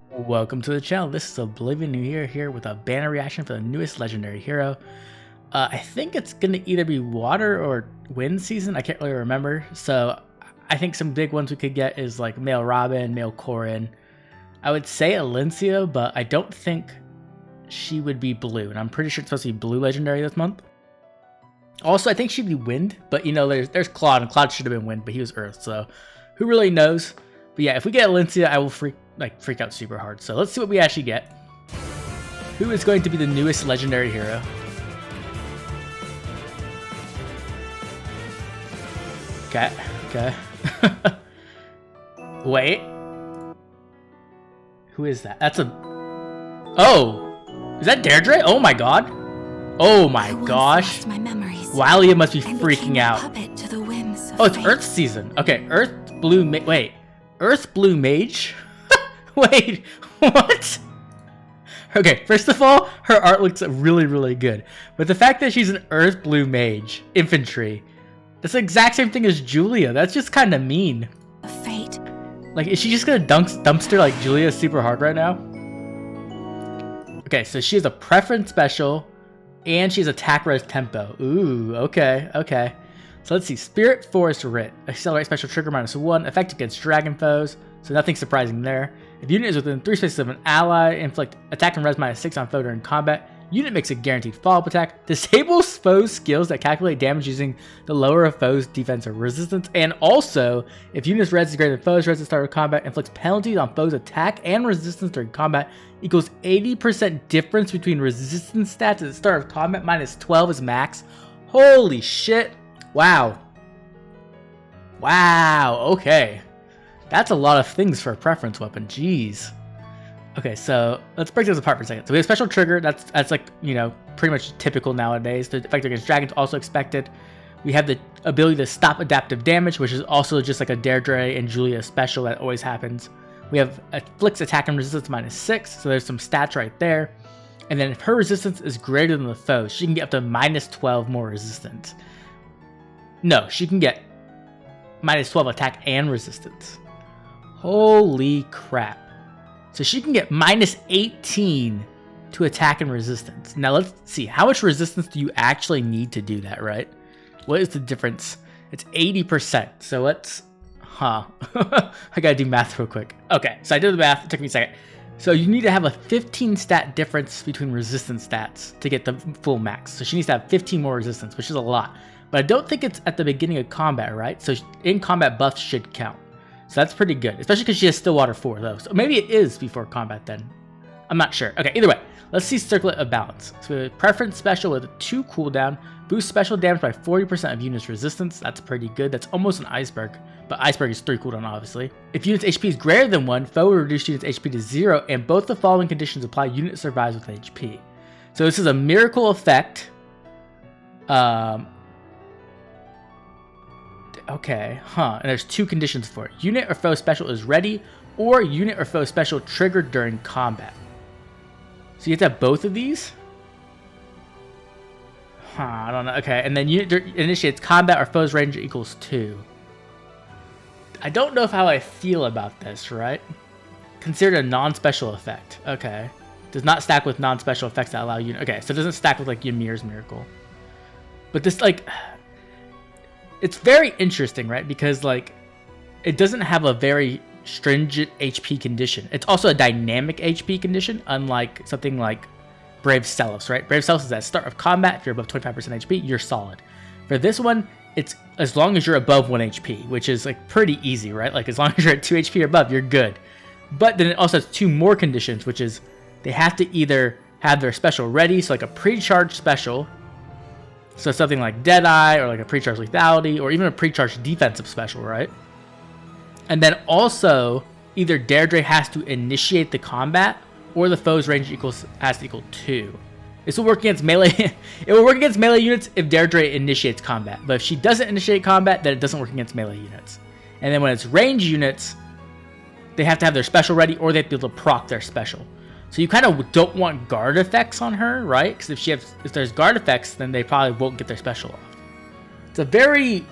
Welcome to the channel. This is Oblivion New Year here with a banner reaction for the newest legendary hero. I think it's gonna either be water or wind season. I can't really remember. So I think some big ones we could get is like male Robin, male Corin. I would say Alencia, but I don't think she would be blue, and I'm pretty sure it's supposed to be blue legendary this month. Also, I think she'd be wind, but you know, there's Claude, and Claude should have been wind, but he was earth, so who really knows? But yeah, if we get Alencia, I will freak out super hard. So let's see what we actually get. Who is going to be the newest legendary hero? Okay. Wait. Who is that? That's a... Oh! Is that Deirdre? Oh my god. Oh my gosh. Walia must be freaking out. Oh, it's Earth season. Okay, Earth Blue Wait. Earth Blue Mage? Wait, what? Okay, first of all, her art looks really good. But the fact that she's an Earth Blue Mage, infantry, that's the exact same thing as Julia. That's just kind of mean. Fate. Like, is she just gonna dumpster like Julia super hard right now? Okay, so she has a preference special, and she's attack res tempo. Ooh, okay. So let's see. Spirit Forest Writ. Accelerate special trigger -1. Effect against dragon foes. So nothing surprising there. If unit is within 3 spaces of an ally, inflict attack and res -6 on foe during combat. Unit makes a guaranteed follow-up attack. Disables foes' skills that calculate damage using the lower of foes' defense or resistance. And also, if unit's res is greater than foes' res at the start of combat, inflicts penalties on foes' attack and resistance during combat. Equals 80% difference between resistance stats at the start of combat. -12 is max. Holy shit. Wow, okay. That's a lot of things for a preference weapon, jeez. Okay, so let's break this apart for a second. So we have special trigger, that's like, you know, pretty much typical nowadays. The effect against dragons also expected. We have the ability to stop adaptive damage, which is also just like a Deirdre and Julia special that always happens. We have afflicts attack and resistance -6, so there's some stats right there. And then if her resistance is greater than the foe, she can get up to -12 more resistance. No, she can get -12 attack and resistance. Holy crap. So she can get -18 to attack and resistance. Now let's see, how much resistance do you actually need to do that, right? What is the difference? It's 80%, so let's... I gotta do math real quick. Okay, so I did the math, it took me a second. So you need to have a 15 stat difference between resistance stats to get the full max. So she needs to have 15 more resistance, which is a lot. But I don't think it's at the beginning of combat, right? So in combat buffs should count. So that's pretty good, especially because she has Stillwater 4 though. So maybe it is before combat then. I'm not sure. Okay, either way, let's see Circlet of Balance. So we have a preference special with a 2 cooldown, boost special damage by 40% of units resistance. That's pretty good. That's almost an Iceberg, but Iceberg is 3 cooldown obviously. If unit's HP is greater than 1, foe will reduce unit's HP to 0, and both the following conditions apply. Unit survives with HP. So this is a miracle effect. Okay, and there's 2 conditions for it. Unit or foe special is ready, or unit or foe special triggered during combat. So you have to have both of these? I don't know. Okay, and then unit initiates combat or foe's range equals 2. I don't know how I feel about this, right? Considered a non-special effect. Okay. Does not stack with non-special effects that allow unit. Okay, so it doesn't stack with like Ymir's Miracle. But this like... It's very interesting, right? Because like, it doesn't have a very stringent HP condition. It's also a dynamic HP condition, unlike something like Brave Celos, right? Brave Celos is at start of combat. If you're above 25% HP, you're solid. For this one, it's as long as you're above 1 HP, which is like pretty easy, right? Like as long as you're at 2 HP or above, you're good. But then it also has 2 more conditions, which is they have to either have their special ready, so like a pre-charged special. So something like Deadeye, or like a pre-charged lethality, or even a pre-charged defensive special, right? And then also, either Deirdre has to initiate the combat, or the foe's range has to equal 2. This will work against melee. It will work against melee units if Deirdre initiates combat. But if she doesn't initiate combat, then it doesn't work against melee units. And then when it's range units, they have to have their special ready, or they have to be able to proc their special. So you kind of don't want guard effects on her, right? Because if there's guard effects, then they probably won't get their special off. It's a very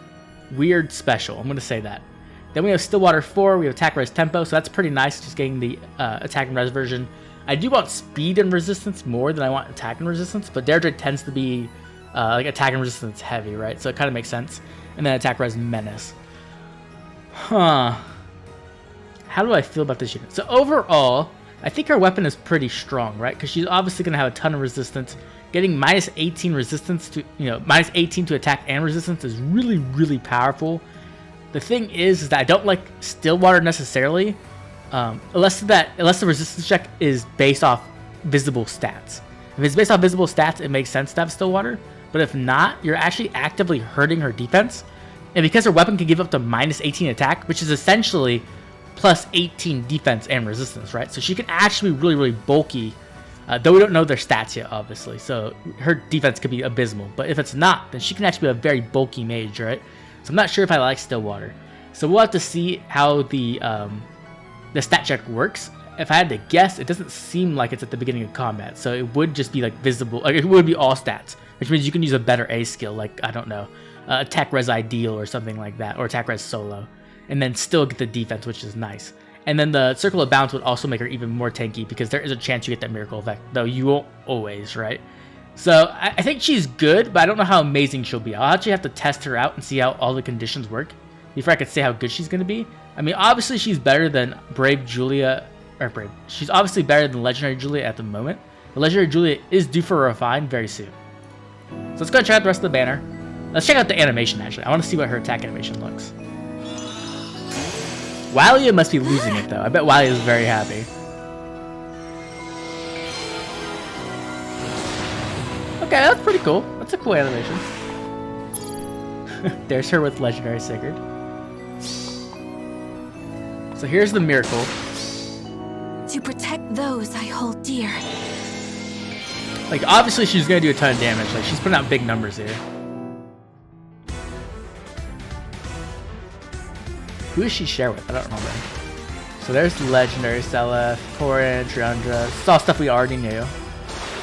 weird special, I'm going to say that. Then we have Stillwater 4, we have attack res tempo, so that's pretty nice, just getting the attack and res version. I do want speed and resistance more than I want attack and resistance, but Deirdre tends to be like attack and resistance heavy, right? So it kind of makes sense. And then attack res menace. Huh. How do I feel about this unit? So overall, I think her weapon is pretty strong, right? Because she's obviously going to have a ton of resistance. Getting minus 18 resistance to, minus 18 to attack and resistance is really, really powerful. The thing is that I don't like Stillwater necessarily, unless the resistance check is based off visible stats. If it's based off visible stats, it makes sense to have Stillwater. But if not, you're actually actively hurting her defense. And because her weapon can give up to minus 18 attack, which is essentially plus 18 defense and resistance, right? So she can actually be really, really bulky, though we don't know their stats yet, obviously. So her defense could be abysmal. But if it's not, then she can actually be a very bulky mage, right? So I'm not sure if I like Stillwater. So we'll have to see how the stat check works. If I had to guess, it doesn't seem like it's at the beginning of combat. So it would just be like visible, like it would be all stats, which means you can use a better A skill, like, I don't know, attack res ideal or something like that, or attack res solo, and then still get the defense, which is nice. And then the circle of bounce would also make her even more tanky, because there is a chance you get that miracle effect, though you won't always, right? So I think she's good, but I don't know how amazing she'll be. I'll actually have to test her out and see how all the conditions work before I could say how good she's going to be. I mean, obviously she's better than she's obviously better than Legendary Julia at the moment. But Legendary Julia is due for a refine very soon. So let's go check out the rest of the banner. Let's check out the animation, actually. I want to see what her attack animation looks. Walia must be losing it, though. I bet Walia is very happy. Okay, that's pretty cool. That's a cool animation. There's her with Legendary Sigurd. So here's the miracle. To protect those I hold dear. Like, obviously she's gonna do a ton of damage. Like, she's putting out big numbers here. Who does she share with? I don't remember. So there's Legendary Seleth, Torin, Triandra. This is all stuff we already knew.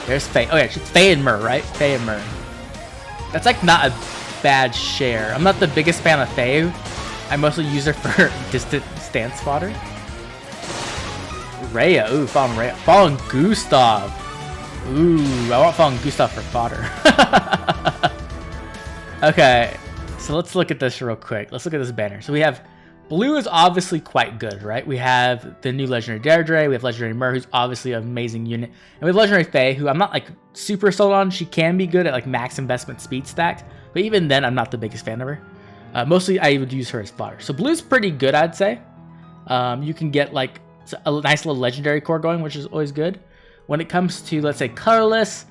There's Faye. Oh yeah, she's Faye and Myr, right? Faye and Myr. That's like not a bad share. I'm not the biggest fan of Faye. I mostly use her for distant stance fodder. Rhea. Ooh, Fallen Rhea. Fallen Gustav. Ooh, I want Fallen Gustav for fodder. Okay, so let's look at this real quick. Let's look at this banner. So we have blue is obviously quite good, right? We have the new Legendary Deirdre. We have Legendary Myr, who's obviously an amazing unit. And we have Legendary Faye, who I'm not like super sold on. She can be good at like max investment speed stacked, but even then, I'm not the biggest fan of her. Mostly, I would use her as fodder. So blue's pretty good, I'd say. You can get like a nice little legendary core going, which is always good. When it comes to, let's say, colorless,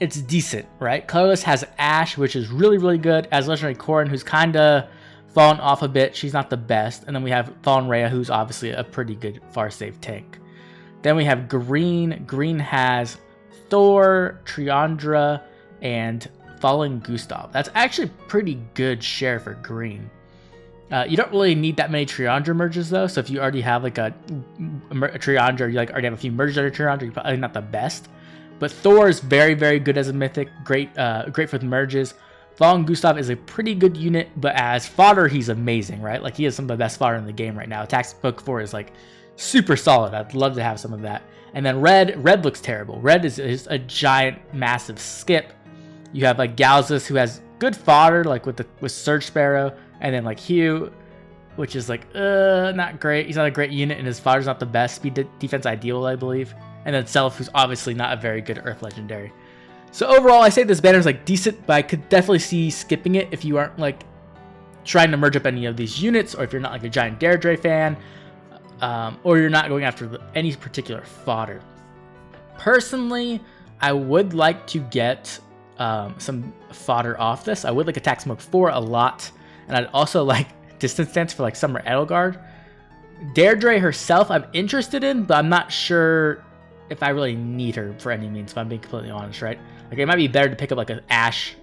it's decent, right? Colorless has Ash, which is really, really good, as Legendary Corrin, who's kind of fallen off a bit. She's not the best. And then we have Fallen Rhea, who's obviously a pretty good far save tank. Then we have green. Green has Thor, Triandra, and Fallen Gustav. That's actually pretty good share for green. You don't really need that many Triandra merges though, so if you already have like a Triandra, you like already have a few merges that are Triandra, you're probably not the best. But Thor is very, very good as a mythic, great for the merges. Fallen Gustav is a pretty good unit, but as fodder, he's amazing, right? Like he has some of the best fodder in the game right now. Attack Book 4 is like super solid. I'd love to have some of that. And then red looks terrible. Red is a giant, massive skip. You have like Galzus, who has good fodder, like with Surge Sparrow, and then like Hugh, which is like not great. He's not a great unit, and his fodder's not the best. Speed defense ideal, I believe. And then Self, who's obviously not a very good Earth Legendary. So overall, I say this banner is like decent, but I could definitely see skipping it if you aren't like trying to merge up any of these units, or if you're not like a giant Deirdre fan, or you're not going after any particular fodder. Personally, I would like to get some fodder off this. I would like Attack Smoke 4 a lot, and I'd also like Distance Stance for like Summer Edelgard. Deirdre herself, I'm interested in, but I'm not sure if I really need her for any means, if I'm being completely honest, right? Like, it might be better to pick up like an Ashe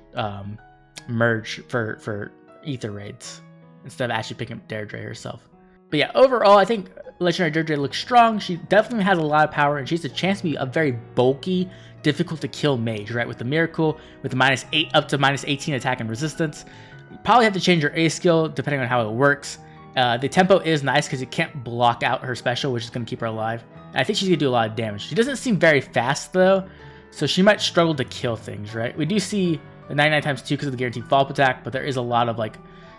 merge for Ether raids instead of actually picking up Deirdre herself. But yeah, overall, I think Legendary Deirdre looks strong. She definitely has a lot of power, and she has a chance to be a very bulky, difficult to kill mage, right? With the miracle, with the -8 up to -18 attack and resistance. You probably have to change your A skill depending on how it works. The tempo is nice because you can't block out her special, which is going to keep her alive. And I think she's going to do a lot of damage. She doesn't seem very fast though, so she might struggle to kill things, right? We do see the 99 times 2 because of the guaranteed follow-up attack, but there is a lot of like,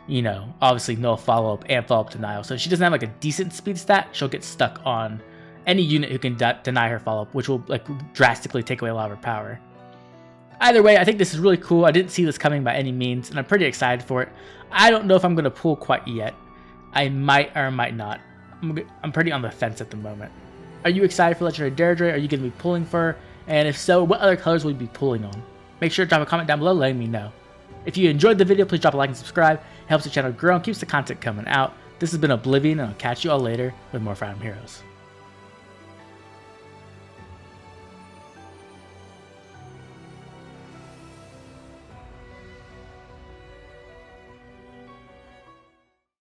you know, obviously no follow-up and follow-up denial. So if she doesn't have like a decent speed stat, she'll get stuck on any unit who can deny her follow-up, which will like drastically take away a lot of her power. Either way, I think this is really cool. I didn't see this coming by any means, and I'm pretty excited for it. I don't know if I'm going to pull quite yet. I might or might not. I'm pretty on the fence at the moment. Are you excited for Legendary Deirdre? Are you going to be pulling for her? And if so, what other colors will you be pulling on? Make sure to drop a comment down below letting me know. If you enjoyed the video, please drop a like and subscribe. It helps the channel grow and keeps the content coming out. This has been Oblivion, and I'll catch you all later with more Fire Emblem Heroes.